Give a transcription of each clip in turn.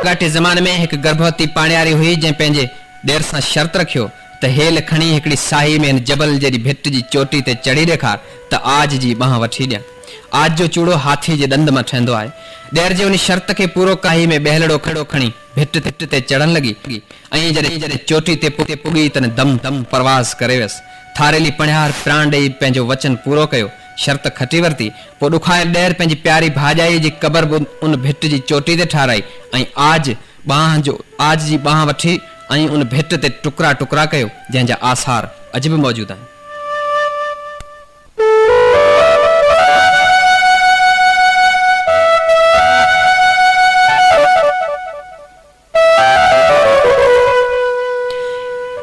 अगाटे ज़माने में एक गर्भवती पाणियारी हुई जंहिं पंहिंजे ॾेर सां शर्त रखियो त हेल खणी हिकिड़ी साही में हिन जबल जहिड़ी भिट जी चोटी ते चढ़ी ॾेखार त आज जी ॿांह वठी ॾियां। आज जो चूड़ो हाथी जे ॾंद मां ठहंदो आहे। ॾेर जे उन शर्त खे पूरो काही में ॿेहलड़ो खड़ो खणी भिट ते चढ़ण लॻी ऐं जॾहिं चोटी ते पुगी तन दम दम परवाज़ करे वियसि। थारेली पणियार प्राण ॾेई पंहिंजो वचन पूरो कयो, शर्त खटी वरिती। पोइ ॾुखायल ॾेर पंहिंजी प्यारी भाॼाई जी क़बर बि उन भिट जी चोटी ते ठाराई ऐं आज जी ॿांह वठी ऐं उन भिट ते टुकड़ा टुकड़ा कयो जंहिंजा आसार अॼु बि मौजूद आहिनि।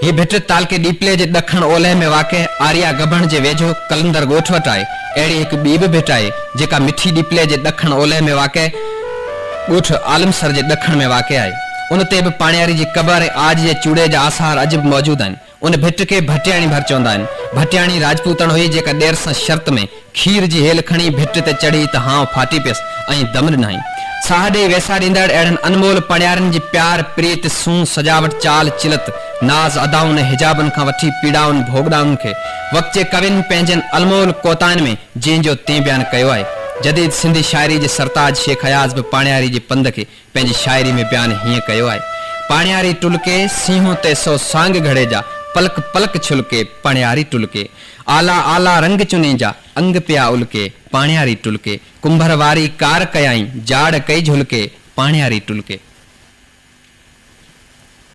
ये भिट तालके डीपले जे दखण ओलह में वाक़े आर्या गभण जे वेझो कलंदर ॻोठ वटि आहे। अहिड़ी हिकु ॿी बि भिट आहे जेका मिठी डीपले जे दखण ओलह में वाक़े ॻोठ आलमसर जे दखण में वाक़े आहे। उन ते बि पाणियारी जी क़बर आज जे चूड़े जा आसार अॼु बि मौजूद आहिनि। उन भिट खे भटियाणी भर चवंदा आहिनि। भटियाणी राजपूतण हुई जेका ॾेर सां शर्त में खीर जी हेल खणी भिट ते चढ़ी त हाव फाटी पियसि ऐं दम ॾिनाई। साह ॾेई वेसा ॾींदड़ अहिड़नि अनमोल पणियारनि जी प्यार प्रीत सूं सजावट चाल चिलत नाज़ अदाउनि हिजाबनि खां वठी पीड़ाउनि भोगड़ाउनि खे वक़्त जे कवियुनि पंहिंजनि अनमोल कोताइनि में जंहिंजो तीं बयानु कयो आहे। जदीद सिंधी शाइरी जे सरताज शेख हयाज़ बि पाणियारी जे पंध खे पंहिंजी शाइरी में बयानु हीअं कयो आहे। पाणियारी टुलके सीहों ते सौ सांग घड़े जा पलक पलक छुलके पाणियारी टुलके आला आला रंग चुनी जा अंग पिया उलके पाणियारी टुलके कुंभर वारी कार कयाई जाड़ कई झुलके पाणियारी टुलके।